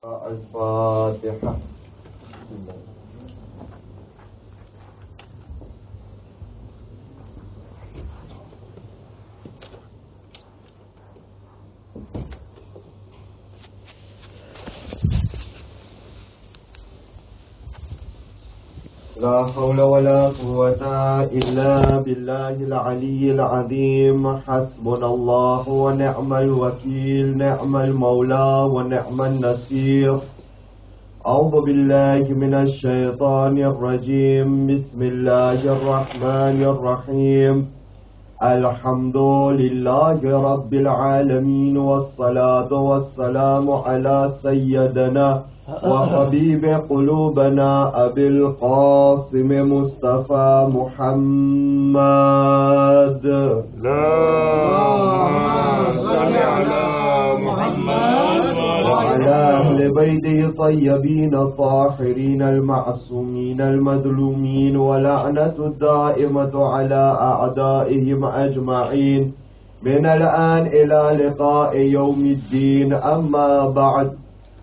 الفاتحة. لا حول ولا قوة إلا بالله العلي العظيم. حسبنا الله ونعم الوكيل، نعم المولى ونعم النصير. أعوذ بالله من الشيطان الرجيم. بسم الله الرحمن الرحيم. الحمد لله رب العالمين، والصلاة والسلام على سيدنا وحبيب قلوبنا أبي القاسم مصطفى محمد. اللهم صل على محمد وعلى أهل بيته الطيبين الطاهرين المعصومين المظلومين، ولعنة الدائمة على أعدائهم أجمعين من الآن إلى لقاء يوم الدين. أما بعد،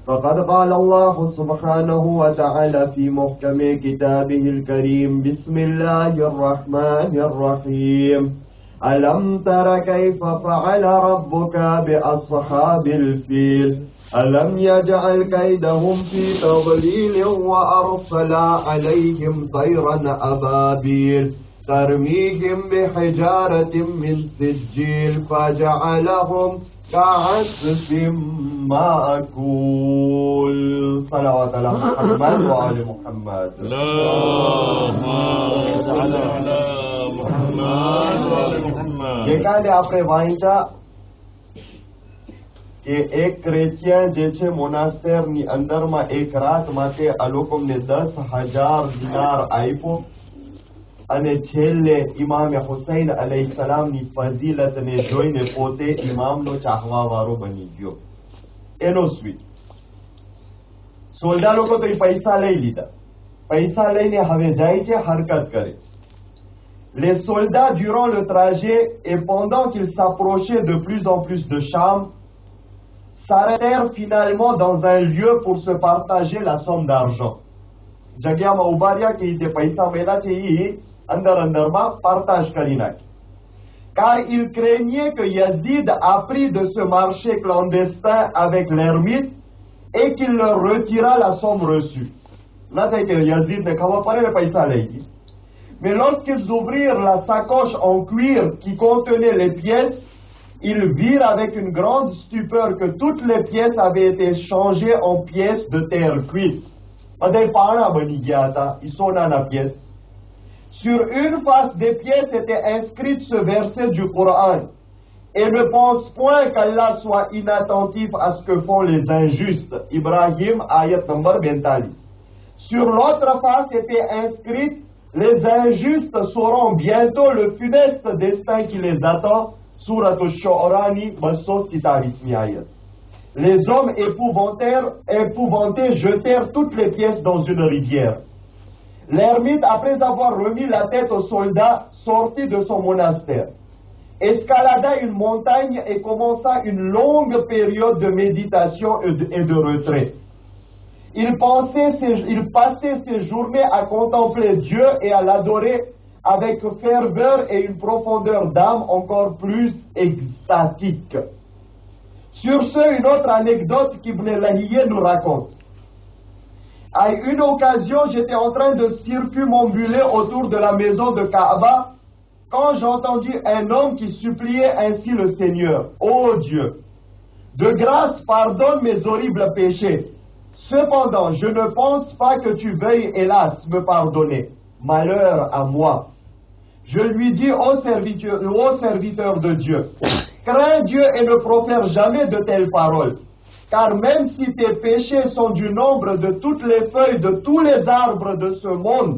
فقد قال الله سبحانه وتعالى في محكم كتابه الكريم: بسم الله الرحمن الرحيم. ألم تر كيف فعل ربك بأصحاب الفيل؟ ألم يجعل كيدهم في تضليل، وأرسل عليهم طيرا أبابيل ترميهم بحجارة من سجيل فجعلهم كعصف مأكول. صلوات على محمد وآل محمد. اللهم صل على محمد وآل محمد. ગઈકાલે આપણે વાંચ્યા કે એક ક્રેચિયન જે છે મોનાસ્ટેરની અંદરમાં એક રાત માટે આ લોકોને 10,000 દિનાર આપ્યો અને છેલ્લે ઇમામે હુસૈન અલૈહિસ્સલામની ફઝીલતને જોઈને પોતે ઇમામનો ચાહવા વાળો બની ગયો. એનો સ્વીચ સોલ્ડા લોકો તો એ પૈસા લઈ લીધા, પૈસા લઈને હવે જાય છે, હરકત કરે છે. Les soldats, durant le trajet et pendant qu'ils s'approchaient de plus en plus de Cham, s'arrêtèrent finalement dans un lieu pour se partager la somme d'argent. જગ્યામાં ઉભા રહ્યા કે જે પૈસા મેલા છે એ અંદર partage કરી નાખે. Car il craignait que Yazid apprit de ce marché clandestin avec l'ermite et qu'il leur retira la somme reçue. Là, c'est que Yazid ne ખબર પડે ને પૈસા લઈ ગઈ. Mais lorsqu'ils ouvrirent la sacoche en cuir qui contenait les pièces, ils virent avec une grande stupeur que toutes les pièces avaient été changées en pièces de terre cuite. બધાય પાણા બની ગયા હતા, ઈ સોનાના pièces. Sur une face des pièces était inscrite ce verset du Coran: et ne pense point qu'Allah soit inattentif à ce que font les injustes. Ibrahim, ayat number 42. Sur l'autre face était inscrite: les injustes sauront bientôt le funeste destin qui les attend. Surat al-Shu'ara, 227 ayat. Les hommes épouvantés jetèrent toutes les pièces dans une rivière. L'ermite, après avoir remis la tête aux soldats, sortit de son monastère, escalada une montagne et commença une longue période de méditation et de retrait. Il passait ses journées à contempler Dieu et à l'adorer avec ferveur et une profondeur d'âme encore plus extatique. Sur ce, une autre anecdote qu'Ibn Lahiyeh nous raconte. À une occasion, j'étais en train de circumambuler autour de la maison de Kaaba quand j'entendis un homme qui suppliait ainsi le Seigneur: ô Dieu, de grâce pardonne mes horribles péchés. Cependant, je ne pense pas que tu veuilles, hélas, me pardonner. Malheur à moi. Je lui dis: ô serviteur de Dieu, crains Dieu et ne profère jamais de telles paroles. Car même si tes péchés sont du nombre de toutes les feuilles de tous les arbres de ce monde,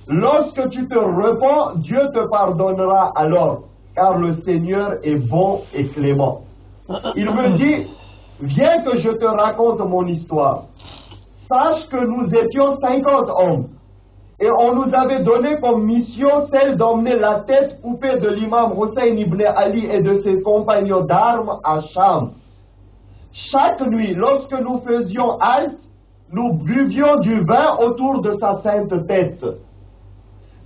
lorsque tu te repens, Dieu te pardonnera alors, car le Seigneur est bon et clément. Il me dit: viens que je te raconte mon histoire. Sache que nous étions 50 hommes, et on nous avait donné comme mission celle d'emmener la tête coupée de l'imam Hussein ibn Ali et de ses compagnons d'armes à Cham. Chaque nuit, lorsque nous faisions halte, nous buvions du vin autour de sa sainte tête,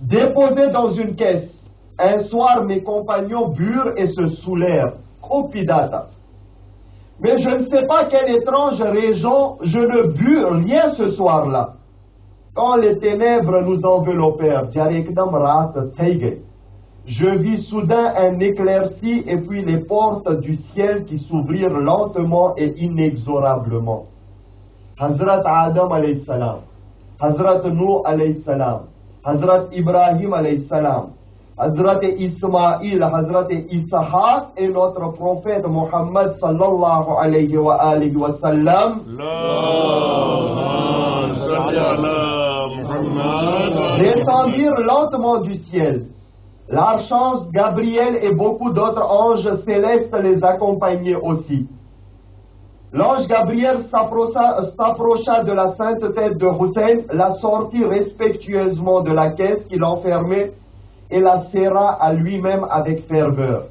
déposé dans une caisse. Un soir, mes compagnons burent et se saoulèrent. Copidata. Mais je ne sais pas quelle étrange raison, je ne bus rien ce soir-là. Quand les ténèbres nous enveloppèrent, je vis soudain un éclairci et puis les portes du ciel qui s'ouvrirent lentement et inexorablement. Hazrat Adam alayhi salam, Hazrat Nuh alayhi salam, Hazrat Ibrahim alayhi salam, Hazrat Ismaïl, Hazrat Ishaq et notre prophète Muhammad sallallahu alayhi wa sallam descendirent lentement du ciel. L'archange Gabriel et beaucoup d'autres anges célestes les accompagnaient aussi. L'ange Gabriel s'approcha de la sainte tête de Hussein, la sortit respectueusement de la caisse qui l'enfermait et la serra à lui-même avec ferveur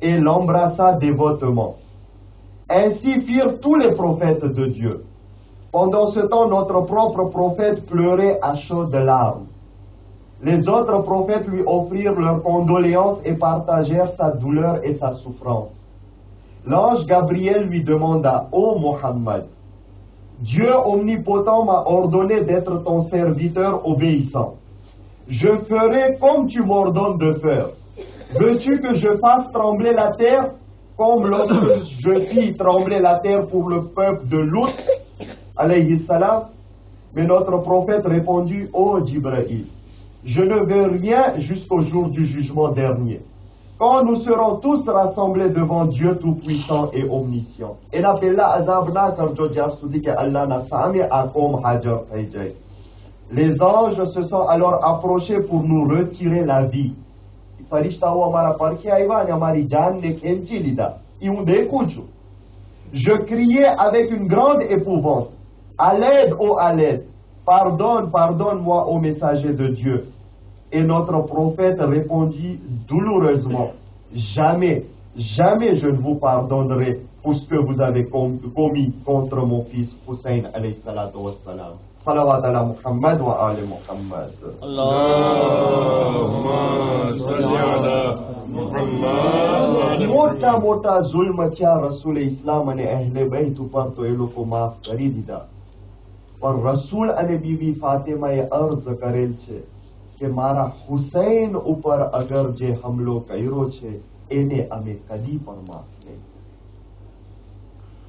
et l'embrassa dévotement. Ainsi firent tous les prophètes de Dieu. Pendant ce temps, notre propre prophète pleurait à chaudes larmes. Les autres prophètes lui offrirent leurs condoléances et partagèrent sa douleur et sa souffrance. L'ange Gabriel lui demanda: Ô Mohammed, Dieu omnipotent m'a ordonné d'être ton serviteur obéissant. Je ferai comme tu m'ordonnes de faire. Veux-tu que je fasse trembler la terre comme lorsque je fis trembler la terre pour le peuple de Lut, alayhi salam? Mais notre prophète répondit: Ô Jibril, je ne veux rien jusqu'au jour du jugement dernier, quand nous serons tous rassemblés devant Dieu Tout-Puissant et Omniscient. Et les anges se sont alors approchés pour nous retirer la vie. Je criais avec une grande épouvante: à l'aide, ô à l'aide, pardonne, pardonne-moi, ô messager de Dieu. Et notre prophète répondit douloureusement: jamais, jamais je ne vous pardonnerai pour ce que vous avez commis contre mon fils Hussein alayhi salatu wassalam. Salawat ala Muhammad wa ali Muhammad. Allahumma salli ala Muhammad. મોટા મોટા જુલ્મ થયા રસૂલ ઇસ્લામ અને અહેલે બૈત ઉપર તો એ લોકો માફ કરી દીધા, પણ રસૂલ અને બીવી ફાતિમાએ અર્જ કરેલ છે કે મારા હુસૈન ઉપર અગર જે હમલો કર્યો છે એને અમે કદી પણ માફ નહીં.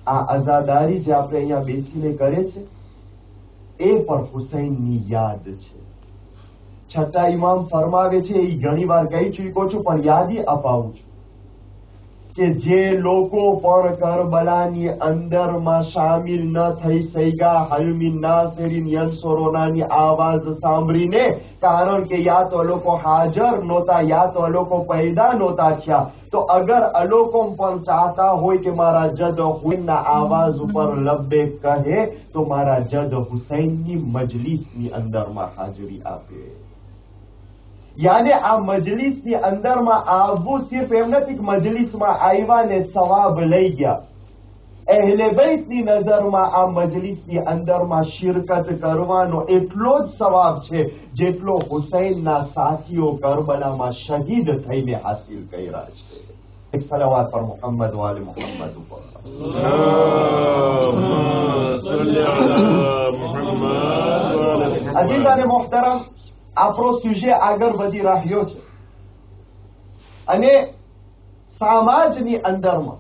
આ અઝાદારી જે આપણે અહીંયા બેસીને કરે છે એ પણ હુસૈનની યાદ છે. છઠ્ઠા ઇમામ ફરમાવે છે, એ ઘણી વાર કહી ચૂક્યો છું પણ યાદી અપાવું છું કે જે લોકો પણ કરબલાની અંદરમાં શામિલ ન થઈ સૈગા હલમી નાસરીન યન્સુરુનાની આવાજ સાંભળીને, કારણ કે યા તો લોકો હાજર નહોતા યા તો લોકો પૈદા નહોતા થયા, તો અગર અલોકો પણ ચાહતા હોય કે મારા જદ હુસૈનના આવાજ ઉપર લબ્બે કહે તો મારા જદ હુસૈનની મજલિસની અંદરમાં હાજરી આપે. યાને આ મજલિસની અંદરમાં આવવું સિર્ફ એમ નથી કે મજલિસમાં આવ્યા ને સવાબ લઈ ગયા. અહેલે બૈતની નજરમાં આ મજલિસની અંદરમાં શિરકત કરવાનો એટલો જ સવાબ છે જેટલો હુસૈનના સાથીઓ કરબલામાં શહીદ થઈને હાસિલ કર્યા છે. એક સલાવાત પર મુહમ્મદ વાલે મુહમ્મદ ઉપર. અઝીઝ અને મોહતરમ, આપણો સુજે આગળ વધી રહ્યો છે અને સમાજની અંદરમાં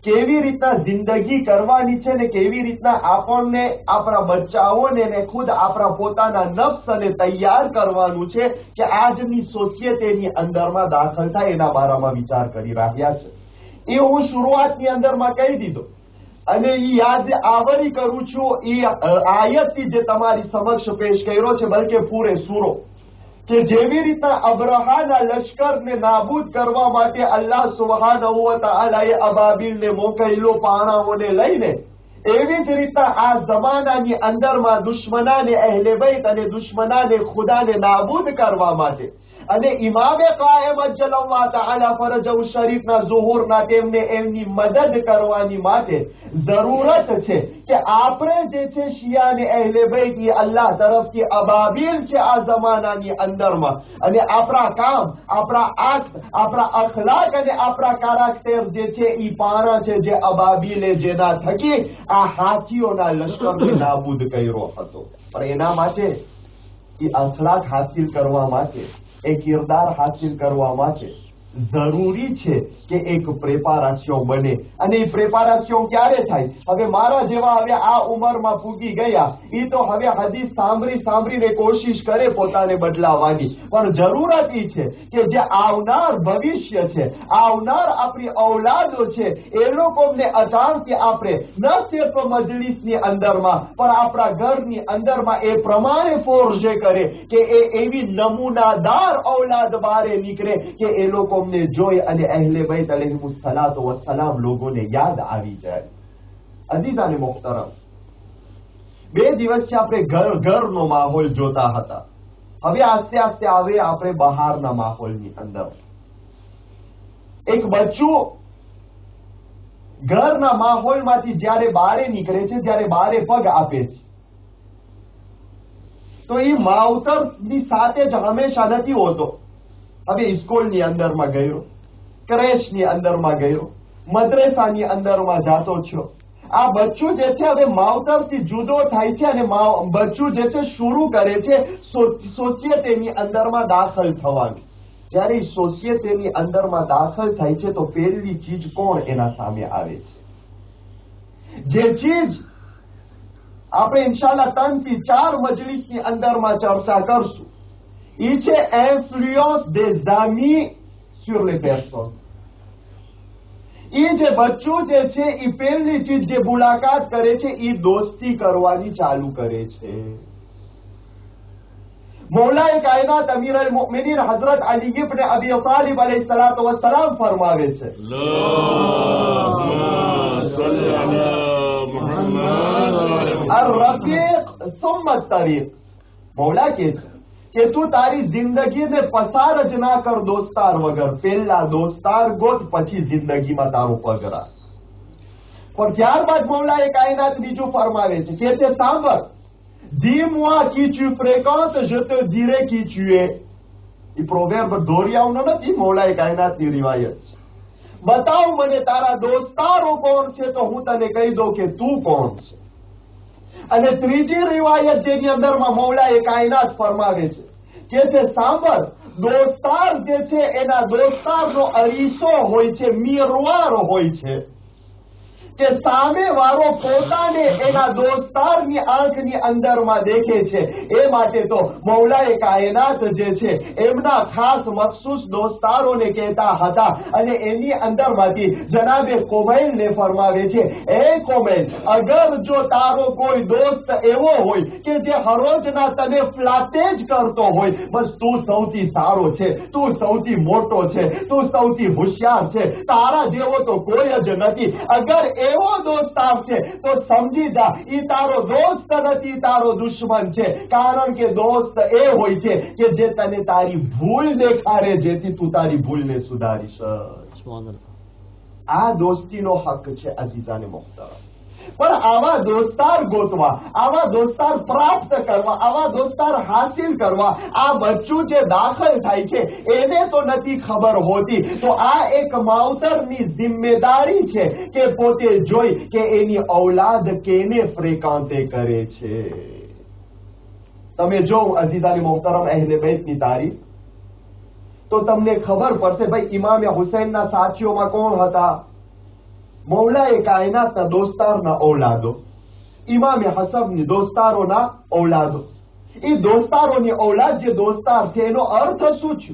કેવી રીતના જિંદગી કરવાની છે ને કેવી રીતના આપણને આપણા બચ્ચાઓને ને ખુદ આપણા પોતાના નફ્સને તૈયાર કરવાનું છે કે આજની સોસાયટીની અંદરમાં દાખલ થાય એના બારામાં વિચાર કરી રહ્યા છે. એ હું શરૂઆતની અંદરમાં કહી દીધો અને એ યાદ આવરી કરું છું. એ આયતથી જે તમારી સમક્ષ પેશ કર્યો છે, બલકે પૂરે સૂરો, કે જેવી રીતના અબ્રહાના લશ્કરને નાબૂદ કરવા માટે અલ્લાહ સુબ્હાનહુ વ તઆલાએ અબાબીલને મોકલ્યો પાણાઓને લઈને, એવી જ રીતના આ જમાનાની અંદરમાં દુશ્મનાને અહેલે બૈત અને દુશ્મનાને ખુદાને નાબૂદ કરવા માટે અને ઇમામે કાયમ અજ્જલલ્લાહ તઆલા ફરજહુ શરીફના ઝુહુરના તેમને એમની મદદ કરવાની માટે જરૂરત છે કે આપણે જે છે શિયા અને અહેલે બેત એ અલ્લાહ તરફથી અબાબીલ છે આ જમાનાની અંદરમાં, અને આપણા કામ, આપણા આક્ટ, આપણા અખલાક અને આપણા કારાક્ટર જે છે એ પારા છે જે અબાબીલે જેના થકી આ હાથીઓના લશ્કરને નાબૂદ કર્યો હતો. પણ એના માટે એ અખલાક હાસિલ કરવા માટે, એ કિરદાર હાસિલ કરવા માટે જરૂરી છે કે એક પ્રેપારાશિયો બને. અને એ પ્રેપારાશિયો ક્યારે થાય? હવે મારા જેવા હવે આ ઉંમરમાં પૂગી ગયા એ તો હવે હદીસ સાંભળીને કોશિશ કરે પોતાને બદલાવાની, પણ જરૂરત એ છે કે જે આવનાર ભવિષ્ય છે, આવનાર આપણી ઔલાદો છે, એ લોકોને અચાનક આપણે ન સિર્ફ મજલિસની અંદરમાં પણ આપણા ઘરની અંદરમાં એ પ્રમાણે ફોર્જે કરે કે એ એવી નમૂનાદાર ઔલાદ બારે નીકળે કે એ લોકો જોઈ અને અહેલે બેત અલૈહિસ્સલાતુ વસ્સલામ લોકોને યાદ આવી જાય. અઝીઝાને મુહતરમ, 2 દિવસથી આપણે ઘરનો માહોલ જોતા હતા. હવે આસ્તે આસ્તે આવે આપણે બહારના માહોલની અંદર. એક બચ્ચું ઘરના માહોલમાંથી જ્યારે બારે નીકળે છે, જ્યારે બારે પગ આપે છે, તો એ માવતરની સાથે જ હંમેશા નથી હોતો. હવે સ્કૂલની અંદરમાં ગયો, ક્રેશની અંદરમાં ગયો, મદ્રેસાની અંદરમાં જાતો છો. આ બચ્ચું જે છે હવે માવતરથી જુદો થાય છે અને બચ્ચું જે છે શરૂ કરે છે સોસાયટીની અંદરમાં દાખલ થવાનું. જ્યારે સોસાયટીની અંદરમાં દાખલ થાય છે તો પહેલી ચીજ કોણ એના સામે આવે છે? જે ચીજ આપણે ઇન્શાલ્લાહ 3 થી 4 મજલિસની અંદરમાં ચર્ચા કરશું, એ છે influence des amis sur les personnes. એ જે બચ્ચું જે છે એ પહેલી ચીજ જે મુલાકાત કરે છે એ દોસ્તી કરવાની ચાલુ કરે છે. મૌલાએ કાયનાત અમીર અલ મુમિનીન હઝરત અલી ઇબ્ન અબી તાલિબ અલૈહિસ્સલાતુ વસ્સલામ ફરમાવે છે, અર-રફીક સુમ્મા અત-તરીક. મૌલા કહે છે કે તું તારી જિંદગીને પસાર જ ના કર દોસ્તાર વગર, પહેલા દોસ્તાર ગોત પછી જિંદગીમાં તારો પગ રાખ. પણ ત્યારબાદ મૌલાએ કાયનાત બીજું ફરમાવે છે, કે છે સાંભળ, dis-moi qui tu fréquentes, je te dirai qui tu es. એ પ્રોવેર્બ દોરિયાઓનો નથી, મૌલાએ કાયનાતની રિવાયત છે. બતાવ મને તારા દોસ્તારો કોણ છે તો હું તને કહી દઉં કે તું કોણ છે. અને ત્રીજી રિવાયત જેની અંદરમાં મૌલાએ કાયનાત ફરમાવે છે, કે છે સાંભળ, દોસ્તાર જે છે એના દોસ્તારનો અરીસો હોય છે, મિરવાર હોય છે, કે સામે વાળો પોતાને એના દોસ્તારની આંખની અંદરમાં દેખે છે. એ માટે તો મૌલાએ કાયનાત જે છે એમના ખાસ મખસૂસ દોસ્તારોને કહેતા હતા. અને એની અંદરમાંથી જનાબે કોમૈલને ફરમાવે છે, એ કોમૈલ, અગર જો તારો કોઈ દોસ્ત એવો હોય કે જે હરોજના તને ફ્લાટે જ કરતો હોય, બસ તું સૌથી સારો છે, તું સૌથી મોટો છે, તું સૌથી હોશિયાર છે, તારા જેવો તો કોઈ જ નથી, અગર એવો દોસ્તાર છે તો સમજી જા ઈ તારો દોસ્ત નથી, તારો દુશ્મન છે. કારણ કે દોસ્ત એ હોય છે કે જે તને તારી ભૂલ દેખાડે, જેથી તું તારી ભૂલને સુધારી શક. આ દોસ્તીનો હક છે અઝીઝાને મુહતરમ. પણ આવા દોસ્તાર ગોતવા, આવા દોસ્તાર પ્રાપ્ત કરવા, આવા દોસ્તાર હાસિલ કરવા આ બચ્ચું જે દાખલ થાય છે એને તો નથી ખબર હોતી. તો આ એક માવતરની જિમ્મેદારી છે કે પોતે જોઈ કે એની ઔલાદ કેને ફ્રેકાંતે કરે છે. તમે જો અઝીઝાની મોહતરમ અહેલે બેતની તારીખ તો તમને ખબર પડશે ભાઈ ઇમામે હુસૈનના સાથીઓમાં કોણ હતા? મૌલાએ કાયનાતના દોસ્તારના ઔલાદો, ઇમામે હસનની દોસ્તારોના ઔલાદો. એ દોસ્તારોની ઔલાદ જે દોસ્તાર છે એનો અર્થ શું છે?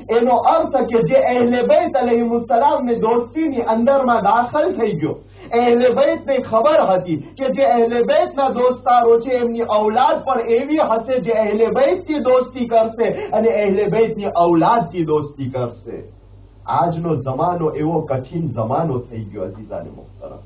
એનો અર્થ કે જે અહેલે બેત અલૈહિસ્સલામને દોસ્તીની અંદરમાં દાખલ થઈ ગયો, અહેલે બેતને ખબર હતી કે જે અહેલે બેતના દોસ્તારો છે એમની ઔલાદ પણ એવી હશે જે અહેલે બેતથી દોસ્તી કરશે અને અહેલે બેતની ઔલાદથી દોસ્તી કરશે. આજનો જમાનો એવો કઠિન જમાનો થઈ ગયો અઝીઝાને મુહતરમ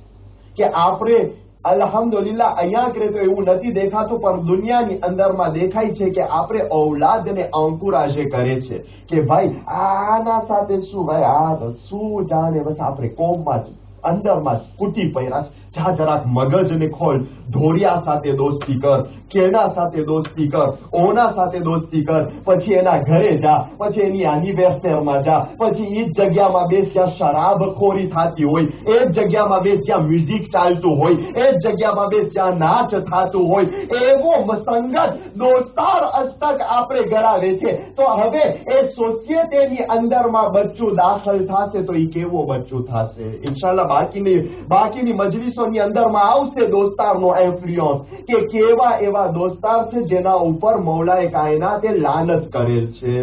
કે આપણે અલ્હમ્દુલિલ્લાહ અહીંયા કરે તો એવું નથી દેખાતું, પણ દુનિયાની અંદરમાં દેખાય છે કે આપણે ઔલાદને અંકુરાજે કરે છે કે ભાઈ આના સાથે શું, ભાઈ આ શું જાણે, બસ આપણે કોમમાં જ અંદરમાં જ કૂટી પૈરા છે. જા જરાક મગજને ખોલ, ધોળિયા સાથે દોસ્તી કર, કેના સાથે દોસ્તી કર, ઓના સાથે દોસ્તી કર, પછી એના ઘરે જા, પછી એની એનિવર્સરીમાં જા, પછી એ જ જગ્યામાં બેસ જ્યાં શરાબખોરી થતી હોય, એ જ જગ્યામાં બેસ જ્યાં મ્યુઝિક ચાલતું હોય, એ જ જગ્યામાં બેસ જ્યાં નાચ થતું હોય. એવો સંગત દોસ્તાર અસ્તક આપણે ગરાવે છે. તો હવે એ સોસાયટીની અંદરમાં બચ્ચું દાખલ થશે તો એ કેવો બચ્ચું થશે? ઇન્શાલ્લાહ બાકીની મજલિસોની અંદરમાં આવશે દોસ્તારનો ઇન્ફ્લુઅન્સ, કે કેવા એવા દોસ્તાર છે જેના ઉપર મૌલાએ કાયનાતે લાનત કરેલ છે,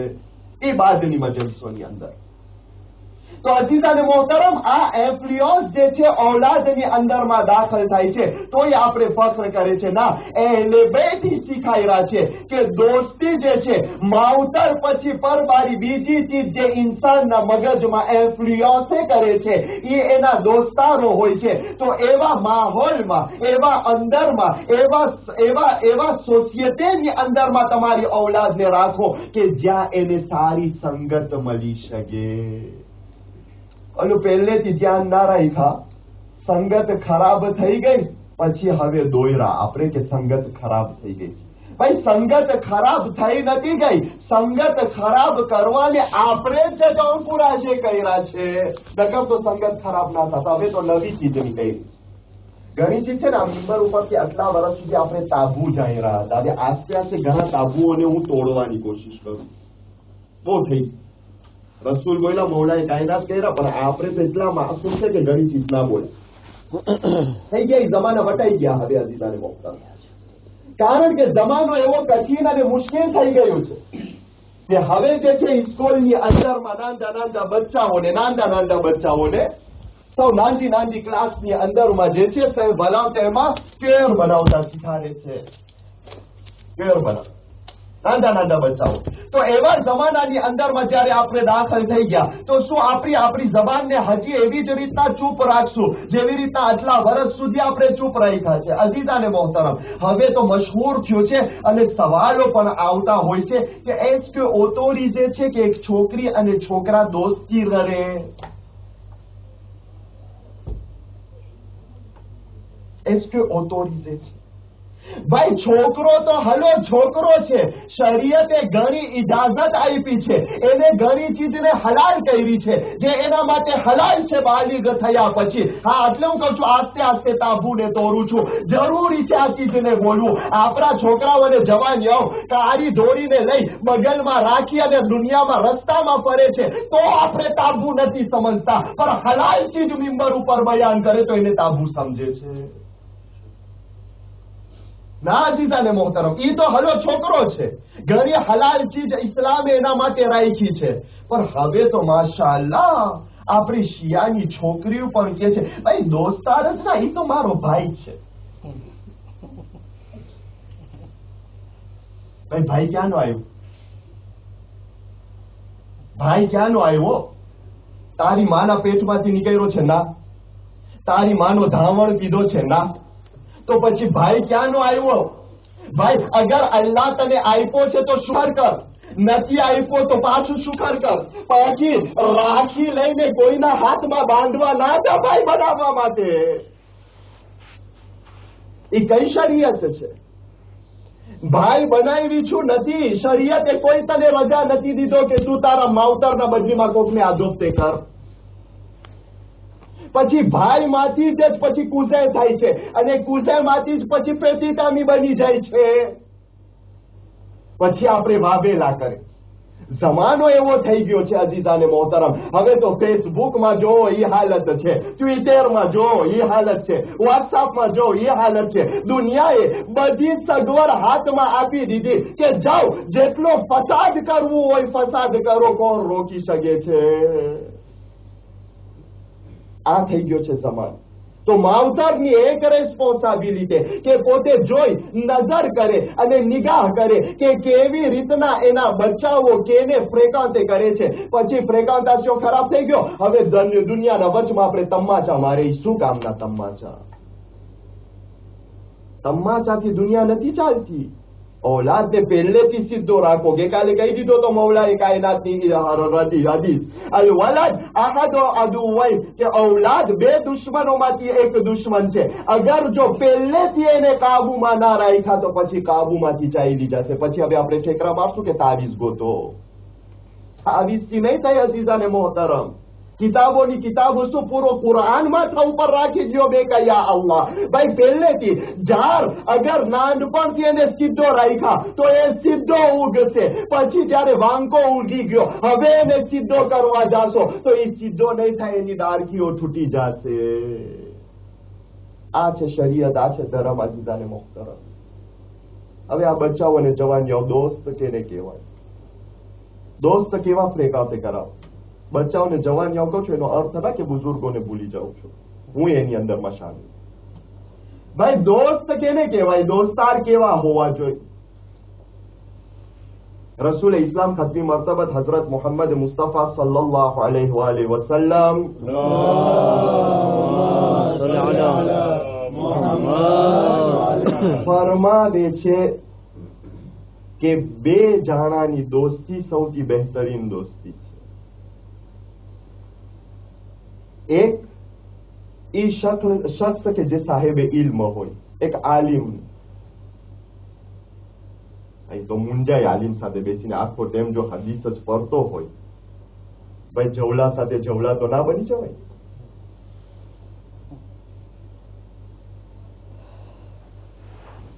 એ બાદની મજલિસોની અંદર. તો અજીઝાને મોહતરમ, આ ઇન્ફ્લુઅન્સ જે છે ઔલાદની અંદરમાં દાખલ થાય છે, તોય આપણે ફખ્ર કરે છે ના, એને બેથી શીખાઈ રહ્યા છે કે દોસ્તી જે છે માવતર પછી પરબારી બીજી ચીજ જે ઇન્સાનના મગજમાં ઇન્ફ્લુઅન્સ કરે છે એ એના દોસ્તારો હોય છે. તો એવા માહોલમાં, એવા અંદરમાં, એવા સોસાયટીની અંદરમાં તમારી ઔલાદને રાખો કે જ્યાં એને સારી સંગત મળી શકે. ઓલું પહેલેથી ધ્યાન ના રાખ્યા, સંગત ખરાબ થઈ ગઈ, પછી હવે દોયરા આપણે કે સંગત ખરાબ થઈ ગઈ છે. ભાઈ સંગત ખરાબ થઈ નથી ગઈ, સંગત ખરાબ કરવાને આપણે જ અંકુરાજે કર્યા છે. નકર તો સંગત ખરાબ ના થતા. હવે તો નવી ચીજ નીકળી. ઘણી ચીજ છે ને, આ મિંબર ઉપરથી આટલા વર્ષ સુધી આપણે તાબુ જાણી રહ્યા હતા. હવે આસ્તે આસ્તે ઘણા તાબુઓને હું તોડવાની કોશિશ કરું. બહુ થઈ રસૂલ બોલ્યા, મૌલાએ કાયદા કર્યા, પણ આપણે તો એટલા માસૂમ છે કે ઘણી ચીજ ના બોલે. થઈ ગયા જમાના વટાઈ ગયા. હવે અજીઝાને મોહતરમ, કારણ કે જમાનો એવો કઠિન અને મુશ્કેલ થઈ ગયો છે કે હવે જે છે સ્કૂલની અંદરમાં નાના બચ્ચાઓને સૌ નાની ક્લાસની અંદરમાં જે છે સાહેબ ભલાવતા એમાં કેર બનાવતા શીખાડે છે. કેર બનાવ નાના બચ્ચાઓ. તો એવા જમાનાની અંદરમાં જયારે આપણે દાખલ થઈ ગયા, તો શું આપણી જબાનને હજી એવી જ રીતના ચૂપ રાખશું જેવી રીતના આટલા વર્ષ સુધી આપણે ચૂપ રાખ્યા છે? અજીઝાને મોહતરમ, હવે તો મશહૂર થયું છે અને સવાલો પણ આવતા હોય છે કે એસ કે ઓતોરિઝે છે કે એક છોકરી અને છોકરા દોસ્તી કરે? એસ કે ઓતોરિઝે છે? ભાઈ છોકરો તો હલો છોકરો છે, શરીયતે ઘણી ઇજાઝત આપી છે, એને ઘણી ચીજને હલાલ કરી છે જે એના માટે હલાલ છે બાલિગ થયા પછી. હા, એટલે હું કહું છું આસ્તે આસ્તે તાબુને તોડું છું. જરૂરી છે આ ચીજને બોલવું. આપણા છોકરાઓને જવાનીઓ કાળી દોરીને લઈ બગલમાં રાખી અને દુનિયામાં રસ્તામાં ફરે છે તો આપણે તાબુ નથી સમજતા, પણ હલાલ ચીજ મિંબર ઉપર બયાન કરે તો એને તાબુ સમજે છે. ના અજીઝાને મોહતરમ, ઈ તો હલો છોકરો છે, ઘણી હલાલ ચીજ ઇસ્લામે એના માટે રાખી છે. પણ હવે તો માશાઅલ્લાહ આપણી શિયાની છોકરીઓ પણ કે છે ભાઈ દોસ્તાર જ ના, ઈ તો મારો ભાઈ છે. ભાઈ ક્યાંનો આવ્યો? ભાઈ ક્યાંનો આવ્યો? તારી માના પેટમાંથી નીકળ્યો છે ના? તારી માનો ધાવણ પીધો છે ના? તો પછી ભાઈ ક્યાંનો આવ્યો? ભાઈ અગર અલ્લાહ તને આપ્યો છે તો શુકર કર, નથી આપ્યો તો પાછું શુકર કર. પાછી રાખી લઈને કોઈના હાથમાં બાંધવા ના જા ભાઈ બનાવવા માટે. એ કઈ શરીયત છે? ભાઈ બનાવી છું નથી, શરીયતે કોઈ તને રજા નથી દીધો કે તું તારા માવતરના બદલીમાં કોકને આદોસ્તે કર. પછી ભાઈ માંથી જ પછી કુઝે થાય છે અને કુઝે માંથી જ પછી પેટીતામી બની જાય છે. પછી આપણે વાવેલા કરે. જમાનો એવો થઈ ગયો છે અજીઝાને મોહતરમ, હવે તો ફેસબુકમાં જો એ હાલત છે, ટ્વિટરમાં જો એ હાલત છે, વોટ્સઅપમાં જો એ હાલત છે. દુનિયાએ બધી સગવડ હાથમાં આપી દીધી કે જાઓ જેટલો ફસાદ કરવું હોય ફસાદ કરો, કોણ રોકી શકે છે? આ થઈ ગયો છે જમાનો. તો માવતરની એક રેસ્પોન્સિબિલિટી કે પોતે જોઈ નજર કરે અને નિગાહ કરે કે કેવી રીતના એના બચ્ચાઓ કેને ફ્રેકાંતે કરે છે. પછી ફ્રેકાંતાશો ખરાબ થઈ ગયો, હવે દુનિયાના વચમાં આપણે તમાચા મારે. શું કામના તમાચા? તમાચાથી દુનિયા નથી ચાલતી. औलादને પહેલેથી સીધો રાખો. ગઈકાલે કહી દીધો તો મૌલાએ કાયનાતની હદીસ, અલ વલદ અહદ અદુવૈ, કે औलाद બે દુશ્મનોમાંથી એક દુશ્મન છે. અગર જો પહેલેથી એને કાબુમાં ના રાખ્યા તો પછી કાબુમાંથી ચાલી જશે. પછી હવે આપણે ઠેકરા મારશું કે તાવીઝ ગોતો. તાવીઝથી નહીં થાય અઝીઝાને મોહતરમ. કિતાબોની કિતાબો શું પૂરો કુરાન માથા ઉપર રાખી દો બે કયા અલ્લાહ. ભાઈ પહેલેથી જાર અગર નાનપણથી એને સીધો રાખ્યા તો એ સીધો ઉગશે. પછી જયારે વાંકો ઉગી ગયો હવે એને સીધો કરવા જાશો તો એ સીધો નહીં થાય, એની ડાળખીઓ છૂટી જશે. આ છે શરીયત, આ છે ધર્મ અઝીઝાને મોહતરમ. હવે આ બચ્ચાઓ અને જવાનીઓ દોસ્ત કેને કહેવાય? દોસ્ત કેવા ફ્રેકાતે કરાવો? બચ્ચાઓને જવાનીઓ કહું છું એનો અર્થ ના કે બુઝુર્ગોને ભૂલી જાઉં છું, હું એની અંદરમાં શામિલ. ભાઈ દોસ્ત કેને કહેવાય? દોસ્તાર કેવા હોવા જોઈએ? રસૂલ ઇસ્લામ ખતમી મર્તબત હઝરત મોહમ્મદ મુસ્તફા સલ્લલ્લાહુ અલૈહિ વસલ્લમ ફરમાવે છે કે બે જાણાની દોસ્તી સૌથી બહેતરીન દોસ્તી છે. એક એ શખ્સ કે જે સાહેબ ઇલ્મ હોય, એક આલિમ. અહીં તો મુંજાય આલિમ સાથે બેસીને આખો ટાઈમ જો હદીસ જ પડતો હોય. ભાઈ જવલા સાથે જવલા તો ના બની જવાય.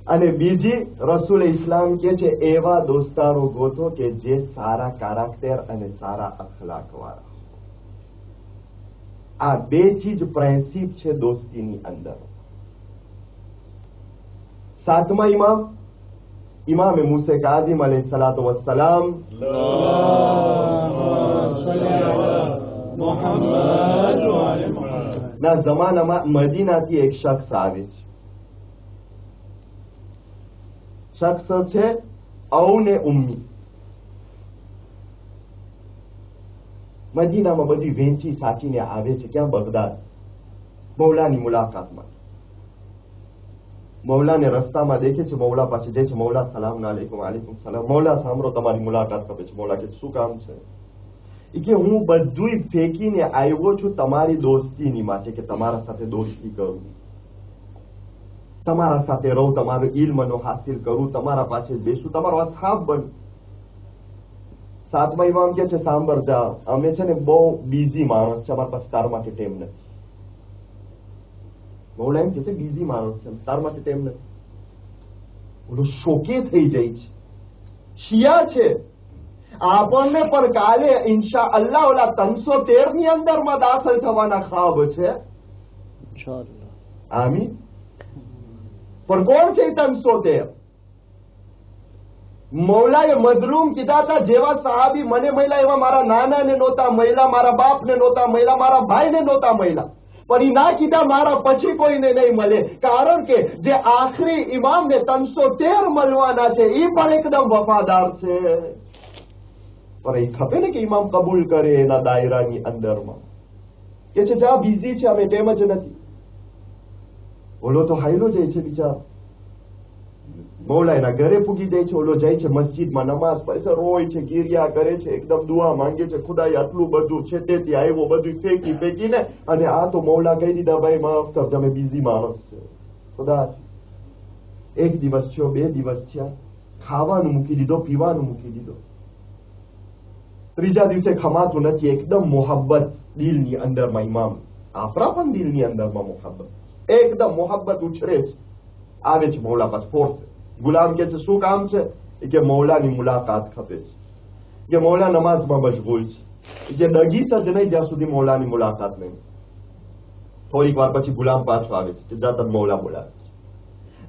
અને બીજી રસૂલ ઇસ્લામ કે છે એવા દોસ્તારો ગોતો કે જે સારા કારાક્ટર અને સારા અખલાક વાળા. આ બે ચીજ પ્રિન્સિપ છે દોસ્તીની અંદર. સાતમા ઇમામ ઇમામે મૂસે કાઝિમ અલૈહિ સલાતુ વસ્સલામ ના જમાનામાં મદીનાથી એક શખ્સ આવે છે. શખ્સ છે ઔને ઉમ્મી. મદીનામાં બધી વેચી સાચીને આવે છે. ક્યાં? બગદાદ. મૌલાની મુલાકાતમાં. મૌલાને રસ્તામાં દેખે છે, મૌલા પાસે જાય છે. મૌલા સલામ આલેકુમ. આલેકુમ સલામ. મૌલા સાંભળો તમારી મુલાકાત કરે છે. મૌલા કે શું કામ છે? એ કે હું બધુંય ફેંકીને આવ્યો છું તમારી દોસ્તીની માટે, કે તમારા સાથે દોસ્તી કરું, તમારા સાથે રહું, તમારો ઇલ્મનો હાસિલ કરું, તમારા પાસે બેસું, તમારો અસહાબ બન. સાતમા ઇમામ કે છે સાંભળ જા, અમે છે ને બહુ બીઝી માણસ છે, અમારા પાસે તાર માટે ટેમ નથી. મૌલા એમ કે છે બીઝી માણસ છે, તાર માટે ટેમ નથી. ઓલો શોકે થઈ જાય છે. શિયા છે. આપણને પણ કાલે ઇન્શા અલ્લાહ ઓલા 313 ની અંદરમાં દાખલ થવાના ખાબ છે. આમીન. પણ કોણ છે 313? મૌલાએ મઝલૂમ કીધા હતા જેવા સહાબી મને મળ્યા એવા મારા નાનાને નહોતા મળ્યા, મારા બાપને નહોતા મળ્યા, મારા ભાઈને નહોતા મળ્યા. પણ એ ના કીધા મારા પછી કોઈને નહીં મળે, કારણ કે જે આખરી ઇમામને 313 મળવાના છે એ પણ એકદમ વફાદાર છે. પણ એ ખપે ને કે ઇમામ કબૂલ કરે એના દાયરાની અંદરમાં. કે છે જા બીઝી છે, અમે ટેમ જ નથી. ઓલો તો હાઈલો જાય છે બિચારો. મૌલા એના ઘરે પૂગી જાય છે. ઓલો જાય છે મસ્જિદમાં નમાઝ પડે છે, રોય છે, ગિરિયા કરે છે, એકદમ દુઆ માંગે છે, ખુદાએ આટલું બધું છે તેથી આવ્યો, બધું ફેંકીને. અને આ તો મૌલા કહી દીધા ભાઈ માફ કરજો, અમે બીઝી માણસ છે. ખુદા એક દિવસ થયો, 2 દિવસ થયા, ખાવાનું મૂકી દીધો, પીવાનું મૂકી દીધો. ત્રીજા દિવસે ખમાતું નથી. એકદમ મોહબ્બત દિલની અંદરમાં. ઇમામ આપણા પણ દિલની અંદરમાં મોહબ્બત, એકદમ મોહબ્બત ઉછરે છે. આવે છે મૌલા પાસે ફોર્સ. ગુલામ કે છે શું કામ છે? કે મૌલાની મુલાકાત ખપે છે. કે મૌલા નમાઝમાં મશગુલ છે. કે ડગીસ જ નહીં જ્યાં સુધી મૌલાની મુલાકાત નહીં. થોડીક વાર પછી ગુલામ પાછો આવે છે કે જાત મૌલા બોલાવે છે.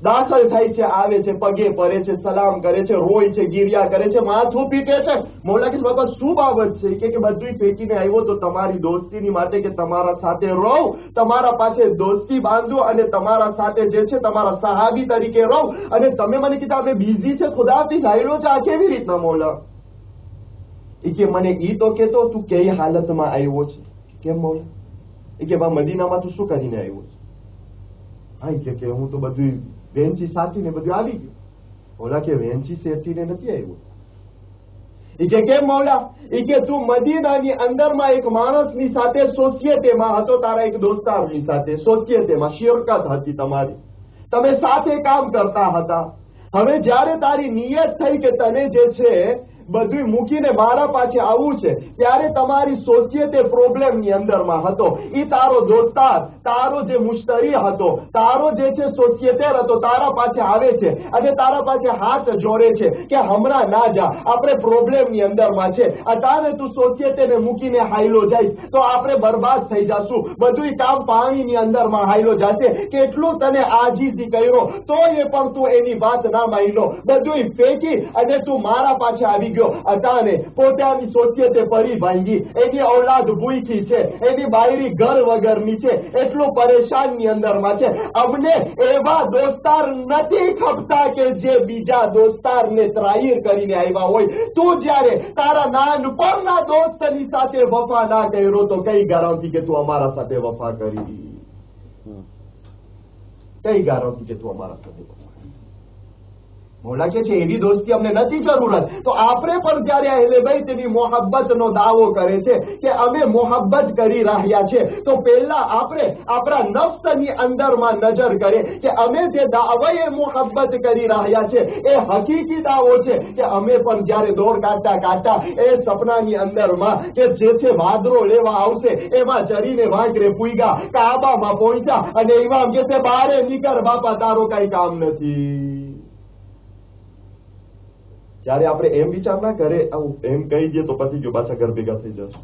દાખલ થાય છે, આવે છે, પગે પડે છે, સલામ કરે છે, રોય છે, ગિરિયા કરે છે, માથું પીટે છે. મૌલા કે બાબા શું બાબત છે? કે બધું ફેંકીને આવ્યો તો તમારી દોસ્તીની માટે, કે તમારા સાથે રહું, તમારા પાસે દોસ્તી બાંધું અને તમારા સાથે જે છે તમારા સહાબી તરીકે રહું. અને તમે મને કીધા આપણે બીઝી છે, ખુદાથી ગાયલો છે, આ કેવી રીતના મૌલા? એ કે મને ઈ તો કેતો તું કઈ હાલતમાં આવ્યો છે? કેમ મૌલા? એ કે બા મદીનામાં તું શું કરીને આવ્યો છે? હા કે હું તો બધું વેંચી સાથીને બધું આવી ગયું. મૌલા કે વેંચી શેઠીને નથી આવ્યું. એ કે કેમ મૌલા? એ કે તું મદીનાની અંદરમાં એક માણસની સાથે સોસિયેટેમાં હતો, તારા એક દોસ્તારની સાથે સોસિયેટેમાં શિરકત હતી તમારી, તમે સાથે કામ કરતા હતા. હવે જયારે તારી નિયત થઈ કે તને જે છે બધું મૂકીને મારા પાસે આવવું છે, ત્યારે તમારી સોસિયેટે પ્રોબ્લેમની અંદરમાં હતો. એ તારો દોસ્તાર, તારો જે મુશ્તરી હતો, તારો જે છે સોસિયેટર હતો, તારા પાસે આવે છે અને તારા પાસે હાથ જોડે છે કે હમણાં ના જા, આપણે પ્રોબ્લેમની અંદરમાં છે. અટાણે તું સોસિયેટેને મૂકીને હાઈલો જઈશ તો આપણે બરબાદ થઈ જશું, બધું કામ પાણીની અંદરમાં હાઈલો જશે. કેટલું તને આજીજી કર્યો તો એ પણ તું એની વાત ના માન્યો, બધું ફેંકી અને તું મારા પાસે આવી ગયો. અટાણે પોતાની સોસિયેટે પરી ભાંગી, એની ઔલાદ ભૂખી છે, એની બાયરી ઘર વગરની છે, એટલું પરેશાનની અંદરમાં છે. અમને એવા દોસ્તાર નથી ખપતા કે જે બીજા દોસ્તારને ત્રાહીર કરીને આવ્યા હોય. તું જ્યારે તારા નાનપણના દોસ્તની સાથે વફા ના કર્યો તો કઈ ગારંટી કે તું અમારા સાથે વફા કરી? કઈ ગારંટી કે તું અમારા સાથે વફા? મૌલા કે છે એવી દોસ્તી અમને નથી જરૂરત. તો આપણે પણ જયારે અહેલે બૈતની મોહબ્બતનો દાવો કરે છે કે અમે મોહબ્બત કરી રહ્યા છે, તો પહેલા આપણે આપણા નફ્સની અંદરમાં નજર કરે કે અમે જે દાવાએ મોહબ્બત કરી રહ્યા છે એ હકીકી દાવો છે કે અમે પણ જયારે દોર કાઢતા એ સપનાની અંદરમાં કે જે છે વાદરો લેવા આવશે એમાં ચરીને વાંકરે પૂગ્યા, કાબામાં પહોંચ્યા અને ઇમામ કે છે બારે નીકળ બાપા, તારો કઈ કામ નથી. ત્યારે આપણે એમ વિચાર ના કરે એમ કહી દે તો પતી ગયો, પાછા ઘર ભેગા થઈ જશે.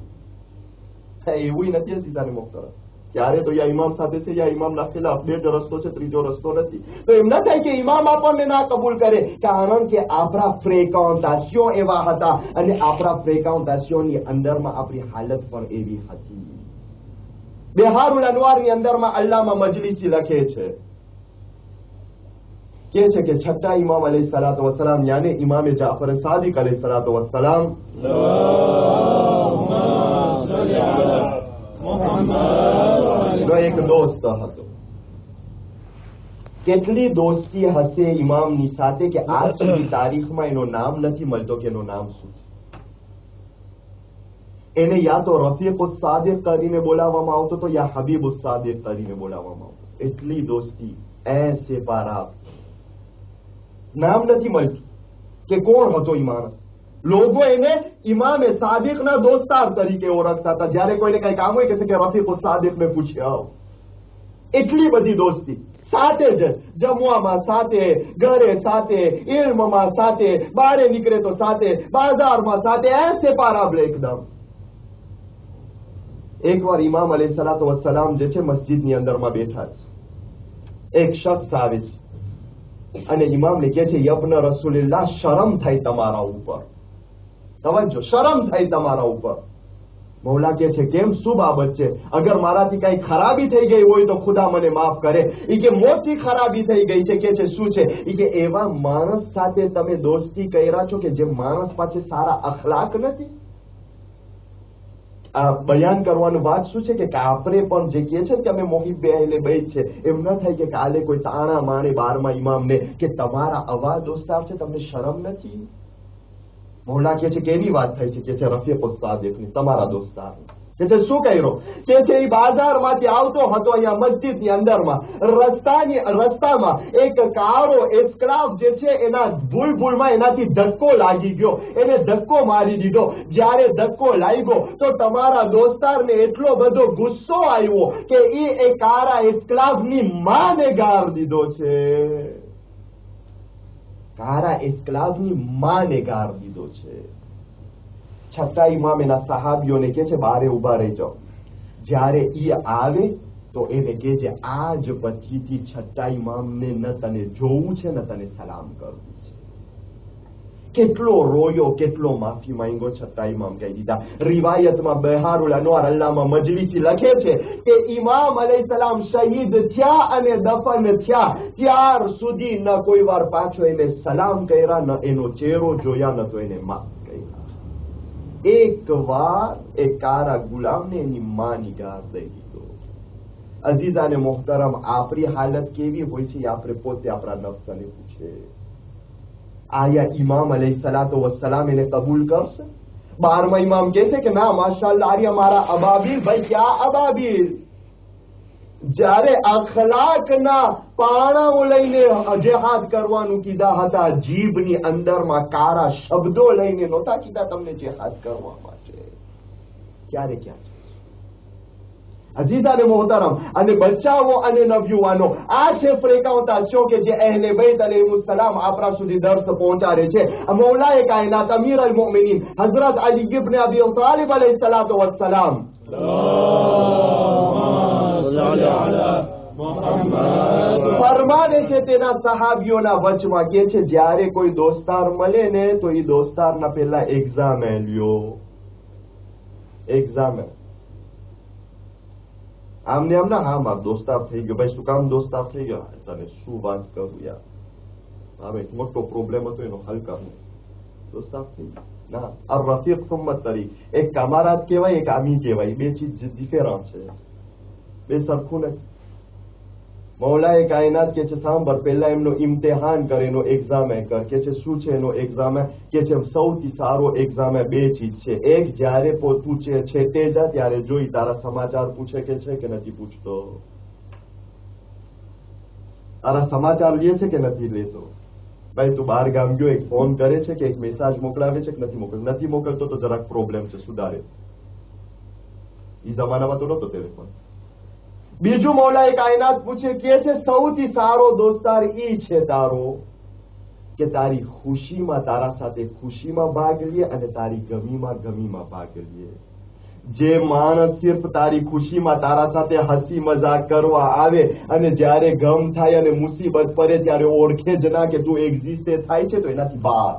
એવું નથી સીધાને મોકતા. ત્યારે તો યા ઇમામ સાથે છે યા ઇમામ નાખેલા બે જ રસ્તો છે, ત્રીજો રસ્તો નથી. તો એમ ના થાય કે ઇમામ આપણને ના કબૂલ કરે, કારણ કે આપણા ફ્રેકાઉન્ટાશિયો એવા હતા અને આપણા ફ્રેકાઉન્ટાશિયોની અંદરમાં આપણી હાલત પણ એવી હતી. બિહારુલ અનવારની અંદરમાં અલ્લામા મજલિસી લખે છે કે છઠ્ઠા ઇમામ અલૈહિ સલાતો વસલામ યાને ઇમામે જાફર સાદિક અલૈહિ સલાતો વસલામ એક દોસ્ત હતો. કેટલી દોસ્તી હશે ઇમામની સાથે કે આજ સુધી તારીખમાં એનો નામ નથી મળતો કે એનું નામ શું છે. એને યા તો રફીક સાદિક કરીને બોલાવવામાં આવતો તો યા હબીબ સાદિક કરીને બોલાવવામાં આવતો. એટલી દોસ્તી એસે પારા નામ નથી મળતું કે કોણ હતો ઈ માણસ. લોકો એને ઇમામે સાદિકના દોસ્તાર તરીકે ઓળખતા હતા. જયારે કોઈને કઈ કામ હોય કે રફીક સાદિકને પૂછે આવ. એટલી બધી દોસ્તી, સાથે જ જમવામાં સાથે, ઘરે સાથે, ઇલ્મમાં સાથે, બારે નીકળે તો સાથે, બાજારમાં સાથે, એસે પારાબલે એકદમ. એકવાર ઇમામ અલૈહિ સલાતો વસ્સલામ જે છે મસ્જિદની અંદરમાં બેઠા છે. એક શખ્સ આવે છે અને ઇમામને કહે છે યબ્ન રસૂલિલ્લાહ, શરમ થાય તમારા ઉપર. તવજ્જો, શરમ થાય તમારા ઉપર. મૌલા કહે છે કેમ, શું બાબત છે? અગર મારાથી કઈ ખરાબી થઈ ગઈ હોય તો ખુદા મને માફ કરે. એ કે મોટી ખરાબી થઈ ગઈ છે. કે છે શું છે? એ કે એવા માણસ સાથે તમે દોસ્તી કર્યા છો કે જે માણસ પાસે સારા અખલાક નથી. આ બયાન કરવાનું વાત શું છે કે આપણે પણ જે કહે છે કે અમે મોહિબ્બે અહેલે બૈત છે, એમ ન થાય કે કાલે કોઈ તાણા માણે બારમાં ઇમામને કે તમારા આવા દોસ્તાર છે, તમને શરમ નથી? મૌલા કહે છે કે એની વાત થઈ છે કે છે રફીક સાદિકની, તમારા દોસ્તાર. કે છે શું કર્યો? કે છે એ બાજારમાંથી આવતો હતો અહીંયા મસ્જિદની અંદરમાં, રસ્તામાં એક કાળો એસ્ક્લાવ જે છે એના ભૂલમાં એનાથી ધક્કો લાગી ગયો, એને ધક્કો મારી દીધો. જ્યારે ધક્કો લાગ્યો તો તમારા દોસ્તારને એટલો બધો ગુસ્સો આવ્યો કે એ કાળા એસ્ક્લાવની માને ગાર દીધો છે. કાળા એસ્ક્લાવની માને ગાર દીધો છે. છઠ્ઠા ઇમામ એના સહાબીઓને કે છે બારે ઉભા રહી જાઓ. જ્યારે ઈ આવે તો એને કે છે આજ પછીથી છઠ્ઠા ઇમામને ન તને જોવું છે ન તને સલામ કરવું છે. કેટલો રોયો, કેટલો માફી માંગ્યો, છઠ્ઠા ઇમામ કહી દીધા. રિવાયતમાં બિહારુલ અનવાર અલ્લામા મજલિસી લખે છે કે ઇમામ અલૈહિસ્સલામ શહીદ થયા અને દફન થયા ત્યાર સુધી ન કોઈ વાર પાછો એને સલામ કર્યા, ન એનો ચહેરો જોયા, ન તો એને માફ. એક વાર એ કારા ગુલામને એની માની ગાર દઈ દીધો અઝીઝાને મોહતરમ, આપણી હાલત કેવી હોય છે એ આપણે પોતે આપણા નફસને પૂછે. આયા ઇમામ અલૈહિસ્સલાતુ વસ્સલામ એને કબૂલ કરશે? 12મા ઇમામ કહે છે કે ના, માશાઅલ્લાહ, આર્યા મારા અબાબીલ. ભાઈ, ક્યાં અબાબીલ? જ્યારે અખલાકના પાણાઓ લઈને જેહાદ કરવાનું કીધા હતા, જીભની અંદરમાં કારા શબ્દો લઈને નહોતા કીધા તમને જેહાદ કરવા માટે. ક્યારે ક્યાં અઝીઝાને મોહતરમ, અને બચ્ચાઓ અને નવયુવાનો, આ છે ફ્રેકાવતાશો કે જે અહેલે બૈત અલૈહિસ્સલામ આપણા સુધી દર્શ પહોંચાડે છે. મૌલાએ કાયનાત અમીર અલ મોમિનીન હઝરત અલી ઇબ્ન અબી તાલિબ અલૈહિસ્સલાતુ વસ્સલામ ફરમાને છે તેના સહાબીઓના વચમાં કે છે, જ્યારે કોઈ દોસ્તાર મળે ને તો એ દોસ્તારના પહેલા એક્ઝામ લ્યો. એક્ઝામ આમને આમ ના, હા મારો દોસ્તાર થઈ ગયો. ભાઈ, શું કામ દોસ્તાર થઈ ગયો? તને શું વાત કરું યાર, હવે એક મોટો પ્રોબ્લેમ હતો, એનો હલ કરવો. દોસ્તાર થઈ ગયો ના. આ રફીક સુમ્મત તરી, એક કમારાત કહેવાય, એક આમી કહેવાય. બે ચીજ ડિફરન્ટ છે, બે સરખું નથી. મૌલાએ કાયનાત કે છે, સાંભળ, પહેલા એમનો ઇમ્તિહાન કરે, એનો એક્ઝામ કર. કે છે શું છે એનો એક્ઝામ? કે છે સૌથી સારો એક્ઝામ બે ચીજ છે. એક, જ્યારે તું છેટે જા ત્યારે જોઈ તારા સમાચાર પૂછે કે છે કે નથી પૂછતો. તારા સમાચાર લે છે કે નથી લેતો. ભાઈ, તું બહાર ગામ ગયો, એક ફોન કરે છે કે એક મેસેજ મોકલાવે છે કે નથી મોકલતો? નથી મોકલતો તો જરાક પ્રોબ્લેમ છે, સુધારે. એ જમાનામાં તો નહોતો ટેલિફોન. બીજું મૌલાએ કાયનાત પૂછે કે છે સૌથી સારો દોસ્તાર ઈ છે તારો કે તારી ખુશીમાં તારા સાથે ખુશીમાં ભાગ લે અને તારી ગમીમાં ભાગ લે. જે માણસ સિર્ફ તારી ખુશીમાં તારા સાથે હસી મજાક કરવા આવે અને જ્યારે ગમ થાય અને મુસીબત પડે ત્યારે ઓળખે જ ના કે તું એક્ઝિસ્ટ થાય છે, તો એનાથી બહાર.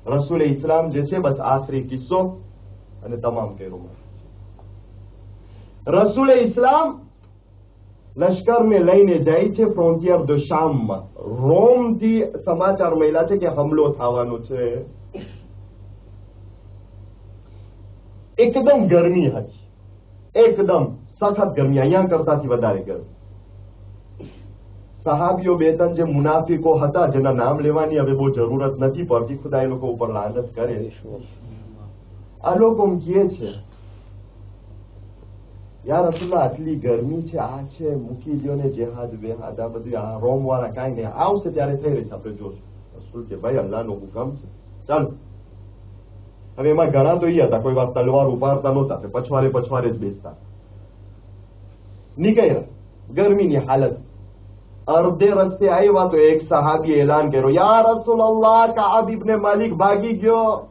રસૂલ ઇસ્લામ જે છે, બસ આખરી કિસ્સો અને તમામ કર્યો. રસૂલ ઇસ્લામ લશ્કરને લઈને જાય છે ફ્રોન્ટિયર દ શામમાં. રોમથી સમાચાર મળ્યા છે કે હુમલો થવાનો છે. એકદમ ગરમી હતી, એકદમ સખત ગરમી, અહીંયા કરતાથી વધારે ગરમી. સહાબીઓ બે ત્રણ જે મુનાફિકો હતા, જેના નામ લેવાની હવે બહુ જરૂરત નથી પડતી, ખુદા એ લોકો ઉપર લાનત કરે. આ લોકો કહે છે, યાર રસૂલલ્લાહ, આટલી ગરમી છે, આ છે, મૂકી દો ને જેહાદ બેહાદ, આ બધું. આ રોમ વાળા કાંઈ નહીં, આવશે ત્યારે થઈ રહીશ, આપણે જોશું. રસૂલ કે ભાઈ, અલ્લાહનો હુકમ છે, ચાલો. હવે એમાં ઘણા તો એ હતા, કોઈ વાર તલવાર ઉપાડતા નહોતા, પછવારે જ બેસતા. નીકળ્યા, ગરમીની હાલત. અડધે રસ્તે આવ્યા તો એક સહાબીએ એલાન કર્યો, યા રસૂલલ્લાહ, કાબ ઇબ્ન માલિક ભાગી ગયો.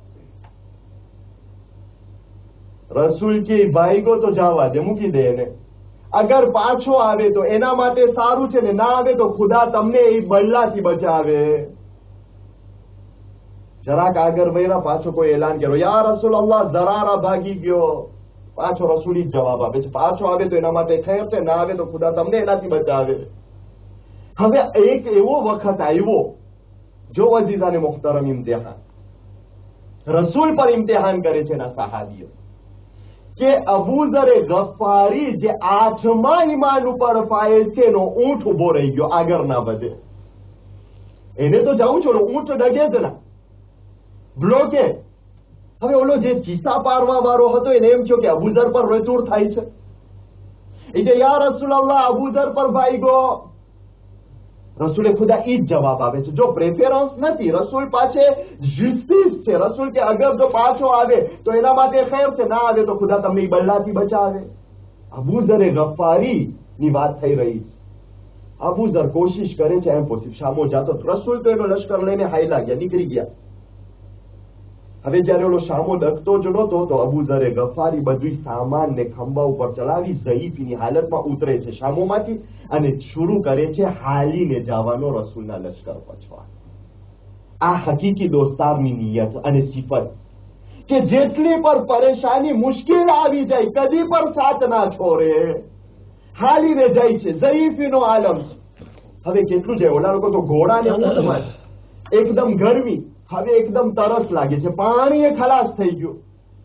રસૂલ કે ભાઈગો તો જવા દે, મૂકી દે એને. અગર પાછો આવે તો એના માટે સારું છે ને, ના આવે તો ખુદા તમને એ બલ્લાથી બચાવે. જરાક આગળ વૈરા, પાછો કોઈ એલાન કર્યો, યા રસૂલલ્લાહ, ઝરારા ભાગી ગયો. પાછો રસૂલી જ જવાબ આપે છે, પાછો આવે તો એના માટે ખૈર છે, ના આવે તો ખુદા તમને એનાથી બચાવે. હવે એક એવો વખત આવ્યો, જો અઝીઝાને મુહતરમ, ઇમ્તિહાન રસૂલ પર ઇમ્તિહાન કરે છે એના સહાબીઓ, કે અબૂઝર ગફારી જે 8મા ઈમાન ઉપર ફાયઝ છે, એનો ઊંટ ઉભો રહી ગયો, આગળ ના વધે. એને તો જવું છોડો, ઊંટ ડગે જ ના, બ્લોકે. હવે ઓલો જે ચીસા પારવા વાળો હતો એને એમ થયો કે અબૂઝર પર રજૂર થાય છે. એ કે યા રસૂલલ્લાહ, અબૂઝર પર ભાઈગો. રસૂલે ખુદા ઈ જ જવાબ આપે છે. જો પ્રેફરન્સ નથી, રસૂલ પાસે જસ્ટિસ છે. રસૂલ કે અગર જો પાછો આવે તો એના માટે ખૈર છે, ના આવે તો ખુદા તમને ઈ બલ્લાથી બચાવે. અબૂઝરે ગફારી ની વાત થઈ રહી છે. અબૂઝર કોશિશ કરે છે ઇમ્પોસિબલ, શામો જાતો. રસૂલ તો એનો લશ્કર લઈને હાઈલા ગયા, નીકળી ગયા. હવે જયારે ઓલો શામો ડગતો જ નહોતો તો અબૂઝરે ગફારી બધું સામાન ને ખંભા ઉપર ચલાવી ઝઈફીની હાલતમાં ઉતરે છે શામોમાંથી અને શરૂ કરે છે હાલીને જવાનો રસૂલના લશ્કર પછવા. આ હકીકી દોસ્તારની નિયત અને સિફત કે જેટલી પર પરેશાની મુશ્કેલ આવી જાય કદી પર સાથ ના છોડે, હાલીને જાય છે, ઝઈફીનો આલમ છે. હવે કેટલું જાય, ઓલા લોકો તો ઘોડાને ઊંટમાં છે, એકદમ ગરમી, હવે એકદમ તરસ લાગે છે, પાણી એ ખલાસ થઈ ગયું.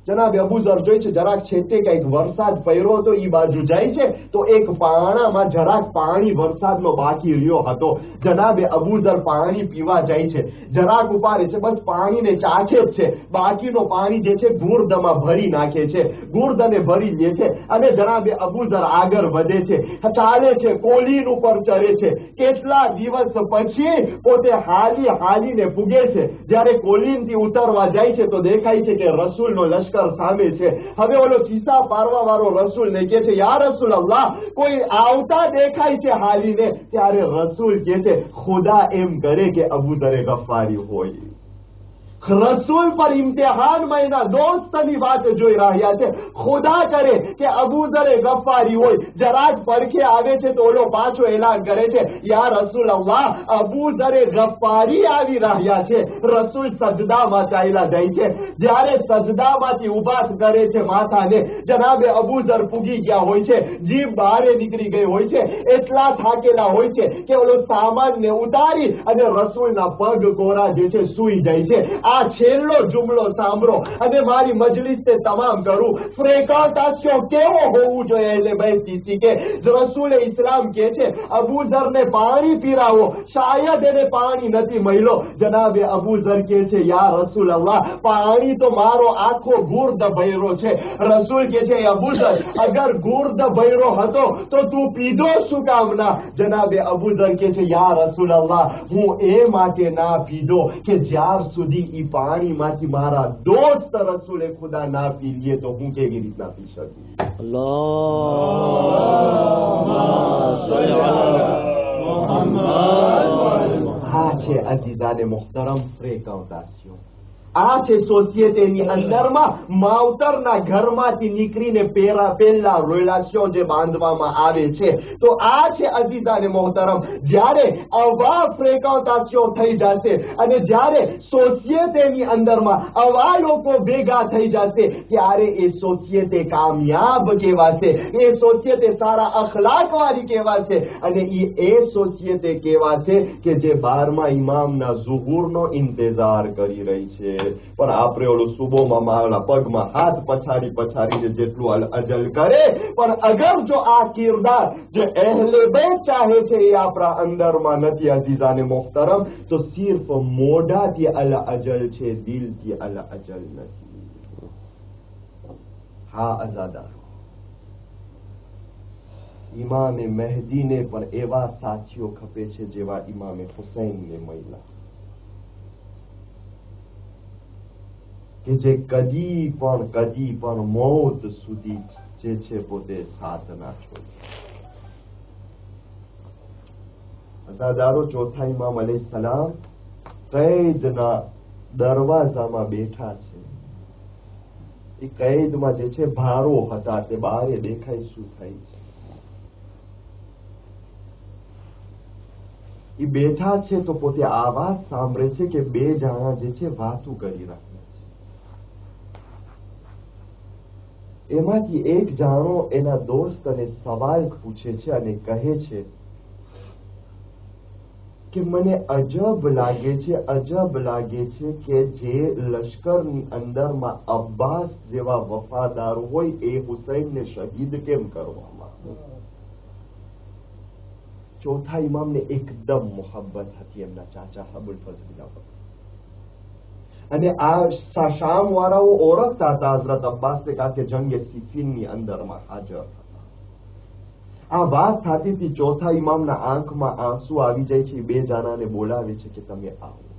જનાબે અબુઝર જોઈ છે જરાક છેટે કંઈક વરસાદ પડ્યો હતો, ઈ બાજુ જાય છે તો એક પાણામાં જરાક પાણી વરસાદનો બાકી રહ્યો હતો. જનાબે અબુઝર પાણી પીવા જાય છે, જરાક ઉપાડે છે, બસ પાણીને ચાખે જ છે, બાકીનો પાણી જે છે ગુર્દમાં ભરી નાખે છે, ગુર્દને ભરી લે છે અને જનાબે અબુઝર આગળ વધે છે, ચાલે છે, કોલીન ઉપર ચડે છે. કેટલા દિવસ પછી પોતે હાલીને પૂગે છે. જ્યારે કોલીનથી ઉતરવા જાય છે તો દેખાય છે કે રસૂલનો લશ્કર સામે છે. હવે ઓલો ચીસા પારવા વાળો રસૂલને કહે છે, યા રસૂલ અલ્લાહ, કોઈ આવતા દેખાય છે હાલીને. ત્યારે રસૂલ કહે છે, ખુદા એમ કરે કે અબુઝરે ગફારી હોય. રસૂલ પર ઇમ્તિહાનમાં એના દોસ્તની વાત જોઈ રહ્યા છે. ખુદા કરે કે અબુઝરે ગફારી હોય. જરાક પડખે આવે છે તો ઓલો પાછો એલાન કરે છે, યા રસૂલ અલ્લાહ, અબુઝરે ગફારી આવી રહ્યા છે. રસૂલ સજદામાં ચાલ્યા જાય છે. જ્યારે સજદામાંથી ઉભા કરે છે માથાને, જનાબે અબુઝર પૂગી ગયા હોય છે, જીભ બહાર નીકળી ગઈ હોય છે, એટલા થાકેલા હોય છે કે ઓલો સામાનને ઉતારી અને રસૂલના પગ કોરા જે છે સૂઈ જાય છે. આ છેલ્લો જુમલો સાંભળો અને મારી મજલિસને તમામ કરું. ફ્રેકન્ટેશન કેવો હોવું જોઈએ એટલે ભાઈ શીખે. રસૂલે ઇસ્લામ કહે છે અબુઝરને પાણી પીરાવો, શાયદ એને પાણી નથી મળ્યો. જનાબે અબુઝર કહે છે, યા રસૂલ અલ્લાહ, પાણી તો મારો આખો ગુર્દ ભર્યો છે. રસૂલ કહે છે, અબુઝર, અગર ગુર્દ ભર્યો હતો તો તું પીધો શું કામ ના? જનાબે અબુઝર કહે છે, યા રસૂલ અલ્લાહ, હું એ માટે ના પીધો કે જ્યાર સુધી ઈ પાણીમાંથી મારા દોસ્ત રસૂલે ખુદા ના પી લે તો હું કેવી રીતના પી શકું? આ છે અઝીઝાને મુહતરમ ફ્રેકન્ટેશન. આ છે સોસાયટીની અંદરમાં માવતરના ઘરમાંથી નીકળીને પહેલા રિલેશન જે બાંધવામાં આવે છે. તો આ છે અઝીઝાને મોહતરમ. જ્યારે આવા ફ્રેકન્ટેશન થઈ જશે અને જ્યારે સોસાયટીની અંદરમાં આવા લોકો ભેગા થઈ જશે ત્યારે એ સોસાયટી કામયાબ કહેવાશે, એ સોસાયટી સારા અખલાક વાળી કહેવાશે અને એ સોસાયટી કહેવાશે કે જે 12મા ઇમામના ઝુહુરનો ઇંતજાર કરી રહી છે. પણ આપણે ઓલું સુબોમાં મારા પગમાં હાથ પછાડીને જેટલું અજલ કરે, પણ અગર જો આ કિરદાર જે અહેલે બેત ચાહે છે એ આપણા અંદરમાં નથી અઝીઝાને મુહતરમ, તો સિર્ફ મોઢાથી અલ અજલ છે, દિલથી અલ અજલ નથી. હા અઝાદારો, ઇમામે મહેદીને પણ એવા સાથીઓ ખપે છે જેવા ઇમામે હુસૈનને મળ્યા, કે જે કદી પણ મોત સુધી જે છે પોતે સાથ ના છોડે. અઝાદારો, ચોથા ઇમામ અલૈહિસ્સલામ કૈદના દરવાજામાં બેઠા છે. એ કૈદમાં જે છે ભારો હતા તે બારે દેખાય શું થાય છે. એ બેઠા છે તો પોતે આવાજ સાંભળે છે કે બે જણા જે છે વાતું કરી રહ્યા છે. એમાંથી એક જાણો એના દોસ્તને સવાલ પૂછે છે અને કહે છે કે મને અજબ લાગે છે કે જે લશ્કરની અંદરમાં અબ્બાસ જેવા વફાદાર હોય એ હુસૈનને શહીદ કેમ કરવામાં? ચોથા ઇમામને એકદમ મોહબ્બત હતી એમના ચાચા અબુલ ફઝલ પર. અને આ શામ વાળાઓ ઓળખતા હતા હઝરત અબ્બાસને, કારણ કે જંગે સિફીનની અંદરમાં હાજર હતા. આ વાત થતી હતી, ચોથા ઇમામના આંખમાં આંસુ આવી જાય છે. બે જણાને બોલાવે છે કે તમે આવો.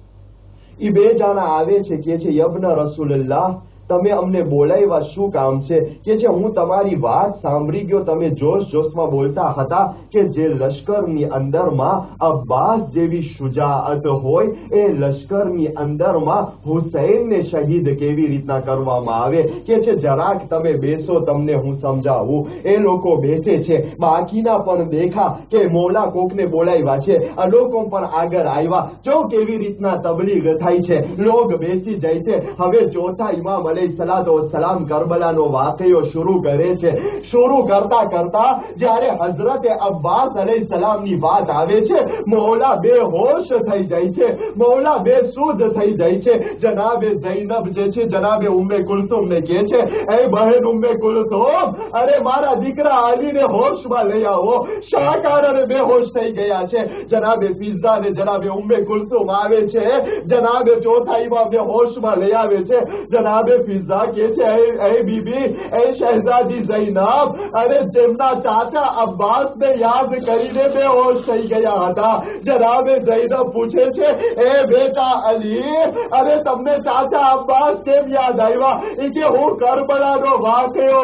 એ બે જણા આવે છે, કે છે યબ્ન રસૂલલ્લાહ, તમે અમને બોલાવ્યા શું કામ છે? કે છે હું તમારી વાત સાંભળી ગયો, તમે જોશમાં બોલતા હતા કે જે લશ્કરની અંદરમાં અબ્બાસ જેવી શુજાઅત હોય એ લશ્કરની અંદરમાં હુસૈનને શહીદ કેવી રીતના કરવામાં આવે. કે છે જરાક તમે બેસો, તમને હું સમજાવું. એ લોકો બેસે છે, બાકીના પણ દેખા કે મોલા કોકને બોલાવ્યા છે, આ લોકો પણ આગળ આવ્યા. જો કેવી રીતના તબલીગ થાય છે, લોક બેસી જાય છે. હવે ચોથા ઇમામ અલૈહિસ્સલામ કરબલાનો વાકયો શરૂ કરે છે. શરૂ કરતા કરતા જ્યારે હઝરત અબ્બાસ અલૈહિસ્સલામની વાત આવે છે, મૌલા બેહોશ થઈ જાય છે, મૌલા બેસુધ થઈ જાય છે. જનાબે ઝૈનબ જે છે, જનાબે ઉમ્મે કુલસુમને કહે છે, એ બહેન ઉમ્મે કુલસુમ, અરે મારા દીકરા અલીને હોશમાં લઈ આવો, શા કારણે બેહોશ થઈ ગયા છે? જનાબે ફિઝા ને જનાબે ઉમ્મે કુલસુમ આવે છે, જનાબે ચોથા ઇમામને હોશમાં લઈ આવે છે. જનાબે ફિઝા કહે છે, એ બીબી, એ શહેઝાદી ઝૈનબ, અરે જેમના ચાચા અબ્બાસને યાદ કરીને બેહોશ થઈ ગયા હતા. જનાબે ઝૈનબ પૂછે છે, એ બેટા અલી, અરે તમને ચાચા અબ્બાસ કેમ યાદ આવ્યા? એ કે હું કરબલાનો વાકયો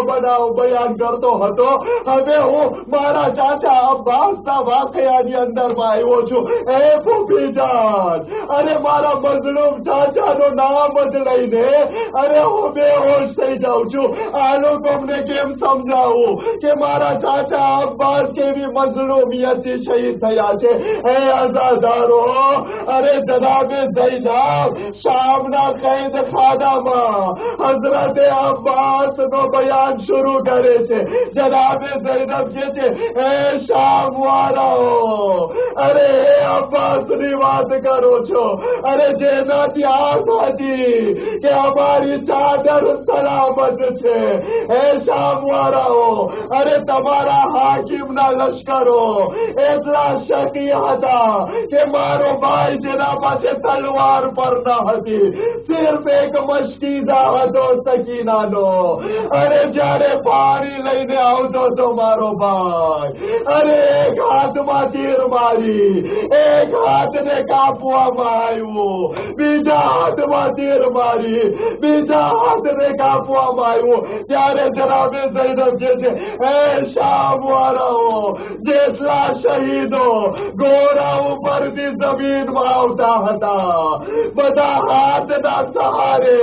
બયાન કરતો હતો, હવે હું મારા ચાચા અબ્બાસના વાકયાની અંદરમાં આવ્યો છું. એ ફૂફીજાન, અરે મારા મઝલૂમ ચાચાનું નામ જ લઈને અરે હું બેહોશ થઈ જાઉં છું. આ લોકોને કેમ સમજાવું કે મારા ચાચા અબ્બાસ કેવી મઝલૂમિયતથી શહીદ થયા છે? એ અઝાદારો, અરે જનાબે ઝૈનબ શામના કૈદખાનામાં હઝરતે અબ્બાસનો બયાન શરૂ કરે છે. જનાબે ઝૈનબ કહે છે, એ શામ વાળાઓ, અરે એ અબ્બાસની વાત કરો છો, અરે જેનાથી આસ હતી કે અમારી ચાદર સલામત છે. એ શામ વાળાઓ, અરે તમારા હાકિમના લશ્કરો એટલા શકી હતા કે મારો ભાઈ જેના પાસે તલવાર પર ન હતી, સિર્ફ એક મશકીઝા હતો સકીનાનો, અરે જ્યારે પાણી લઈને આવતો તો મારો ભાઈ, અરે એક હાથમાં તીર મારી, એક હાથને કાપવામાં આવ્યું, બીજા હાથમાં તીર મારી, બીજા હાથને કાપવામાં આવ્યું. ત્યારે જનાબે ઝૈનબ કહે છે, એ શામ વાળાઓ, જેટલા શહીદો ઘોડા ઉપરથી જમીનમાં આવતા હતા, બધા હાથના સહારે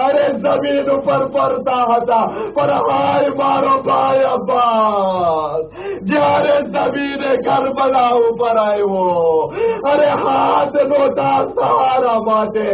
અરે જમીન ઉપર પડતા હતા. પણ હાય મારો ભાઈ અબ્બાસ, જ્યારે જમીને કરબલા ઉપર આવ્યો, અરે હાથ નહોતા સહારા માટે.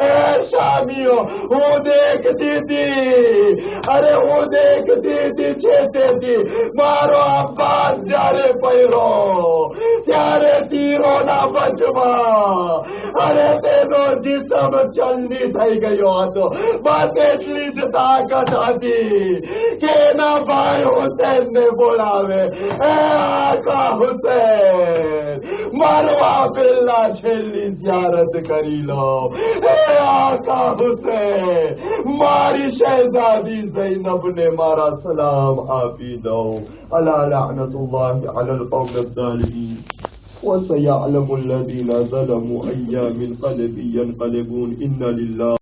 એ શામીઓ, હું દેખતી હતી, અરે હું દેખતી હતી છેટેથી મારો અબ્બાસ જ્યારે પડ્યો, ત્યારે તીરોના બચમાં અરે તેનો જીસમ ચલની થઈ ગયો હતો. બસ એટલી જ તાકાત હતી કે એના ભાઈ હુસૈનને બોલાવે, એ આકા હુસૈન, મરવા પહેલા છેલ્લી ઝિયારત કરી લો. એ આકા હુસૈન, મારી શહેઝાદી ઝૈનબને મારા સલામ આપી દો. અલા લઅનતુલ્લાહિ અલલ કૌમિ ઝાલિમીન. وسيعلم الذين ظلموا أي منقلب ينقلبون إن لله